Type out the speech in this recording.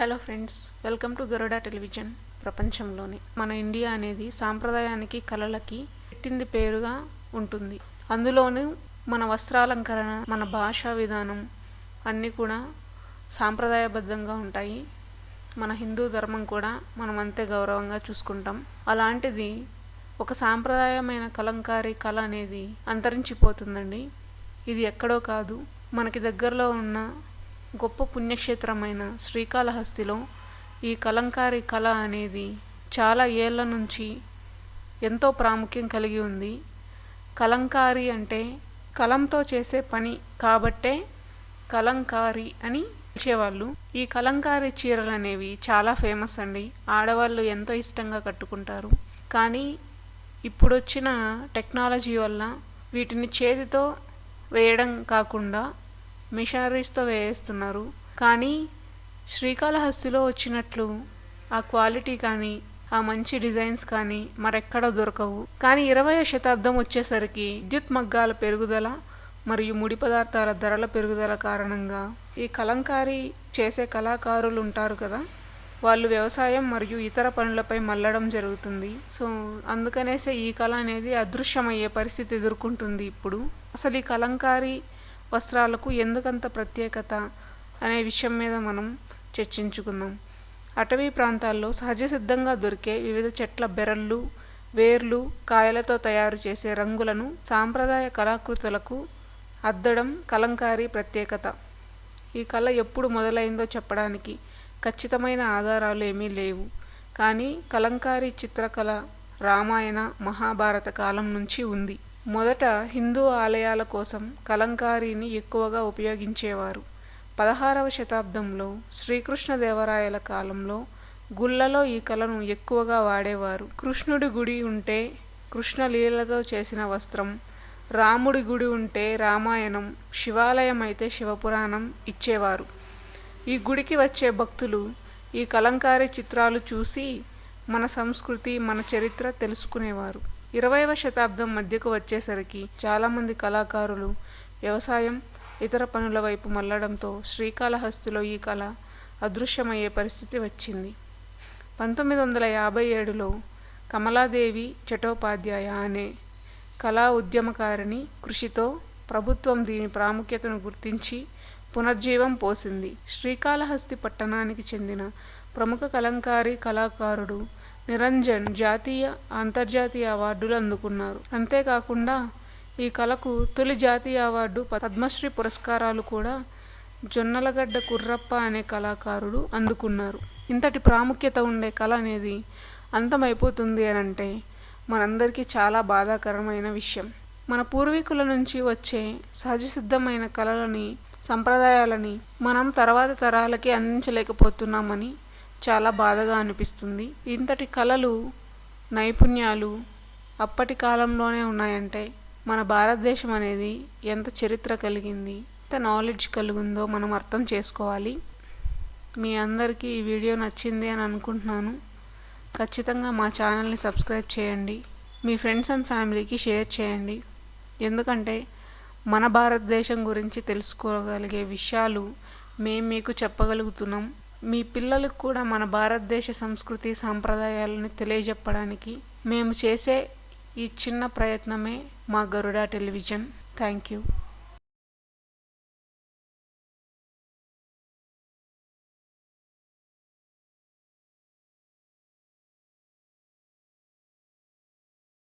Hello friends, welcome to Garuda television. ప్రపంచంలోనే మన India అనేది సాంప్రదాయానికి కళలకి పెట్టింది పేరుగా ఉంటుంది. అందులోనూ మన వస్త్రాలంకరణ, మన భాషా విధానం అన్నీ కూడా సాంప్రదాయబద్ధంగా ఉంటాయి. మన హిందూ ధర్మం కూడా మనం అంతే గౌరవంగా చూసుకుంటాం. అలాంటిది ఒక సాంప్రదాయమైన కలంకారీ కళ అనేది అంతరించిపోతుందండి. ఇది ఎక్కడో కాదు, మనకి దగ్గరలో ఉన్న గొప్ప పుణ్యక్షేత్రమైన శ్రీకాళహస్తిలో ఈ కలంకారీ కళ అనేది చాలా ఏళ్ల నుంచి ఎంతో ప్రాముఖ్యం కలిగి ఉంది. కలంకారీ అంటే కలంతో చేసే పని కాబట్టే కలంకారీ అని పిలిచేవాళ్ళు. ఈ కలంకారీ చీరలు అనేవి చాలా ఫేమస్ అండి. ఆడవాళ్ళు ఎంతో ఇష్టంగా కట్టుకుంటారు. కానీ ఇప్పుడు వచ్చిన టెక్నాలజీ వల్ల వీటిని చేతితో వేయడం కాకుండా మిషనరీస్తో వేస్తున్నారు. కానీ శ్రీకాళహస్తిలో వచ్చినట్లు ఆ క్వాలిటీ కానీ ఆ మంచి డిజైన్స్ కానీ మరెక్కడ దొరకవు. కానీ 20వ శతాబ్దం వచ్చేసరికి విద్యుత్ మగ్గాల పెరుగుదల మరియు ముడి పదార్థాల ధరల పెరుగుదల కారణంగా ఈ కలంకారీ చేసే కళాకారులు ఉంటారు కదా, వాళ్ళు వ్యవసాయం మరియు ఇతర పనులపై మళ్ళడం జరుగుతుంది. సో అందుకనేసే ఈ కళ అనేది అదృశ్యమయ్యే పరిస్థితి ఎదుర్కొంటుంది. ఇప్పుడు అసలు ఈ కలంకారీ వస్త్రాలకు ఎందుకంత ప్రత్యేకత అనే విషయం మీద మనం చర్చించుకుందాం. అటవీ ప్రాంతాల్లో సహజ సిద్ధంగా దొరికే వివిధ చెట్ల బెరళ్ళు, వేర్లు, కాయలతో తయారు చేసే రంగులను సాంప్రదాయ కళాకృతులకు అద్దడం కలంకారీ ప్రత్యేకత. ఈ కళ ఎప్పుడు మొదలైందో చెప్పడానికి ఖచ్చితమైన ఆధారాలు ఏమీ లేవు. కానీ కలంకారీ చిత్రకళ రామాయణ, మహాభారత కాలం నుంచి ఉంది. మొదట హిందూ ఆలయాల కోసం కలంకారీని ఎక్కువగా ఉపయోగించేవారు. 16వ శతాబ్దంలో శ్రీకృష్ణదేవరాయల కాలంలో గుళ్ళలో ఈ కళను ఎక్కువగా వాడేవారు. కృష్ణుడి గుడి ఉంటే కృష్ణలీలతో చేసిన వస్త్రం, రాముడి గుడి ఉంటే రామాయణం, శివాలయం అయితే శివపురాణం ఇచ్చేవారు. ఈ గుడికి వచ్చే భక్తులు ఈ కలంకారీ చిత్రాలు చూసి మన సంస్కృతి, మన చరిత్ర తెలుసుకునేవారు. 20వ శతాబ్దం మధ్యకు వచ్చేసరికి చాలామంది కళాకారులు వ్యవసాయం, ఇతర పనుల వైపు మళ్ళడంతో శ్రీకాళహస్తిలో ఈ కళ అదృశ్యమయ్యే పరిస్థితి వచ్చింది. 1957లో కమలాదేవి చటోపాధ్యాయ అనే కళా ఉద్యమకారిణి కృషితో ప్రభుత్వం దీని ప్రాముఖ్యతను గుర్తించి పునర్జీవం పోసింది. శ్రీకాళహస్తి పట్టణానికి చెందిన ప్రముఖ కలంకారీ కళాకారుడు నిరంజన్ జాతీయ, అంతర్జాతీయ అవార్డులు అందుకున్నారు. అంతేకాకుండా ఈ కళకు తొలి జాతీయ అవార్డు, పద్మశ్రీ పురస్కారాలు కూడా జొన్నలగడ్డ కుర్రప్ప అనే కళాకారుడు అందుకున్నారు. ఇంతటి ప్రాముఖ్యత ఉండే కళ అనేది అంతమైపోతుంది అనంటే మనందరికీ చాలా బాధాకరమైన విషయం. మన పూర్వీకుల నుంచి వచ్చే సహజ సిద్ధమైన కళలని, సంప్రదాయాలని మనం తర్వాత తరాలకి అందించలేకపోతున్నామని చాలా బాధగా అనిపిస్తుంది. ఇంతటి కళలు, నైపుణ్యాలు అప్పటి కాలంలోనే ఉన్నాయంటే మన భారతదేశం అనేది ఎంత చరిత్ర కలిగింది, ఎంత నాలెడ్జ్ కలిగిందో మనం అర్థం చేసుకోవాలి. మీ అందరికీ ఈ వీడియో నచ్చింది అని అనుకుంటున్నాను. ఖచ్చితంగా మా ఛానల్ని సబ్స్క్రైబ్ చేయండి. మీ ఫ్రెండ్స్ అండ్ ఫ్యామిలీకి షేర్ చేయండి. ఎందుకంటే మన భారతదేశం గురించి తెలుసుకోగలిగే విషయాలు మేము మీకు చెప్పగలుగుతున్నాం. మీ పిల్లలకు కూడా మన భారతదేశ సంస్కృతి, సాంప్రదాయాలను తెలియజెప్పడానికి మేము చేసే ఈ చిన్న ప్రయత్నమే మా గరుడ టెలివిజన్. Thank you.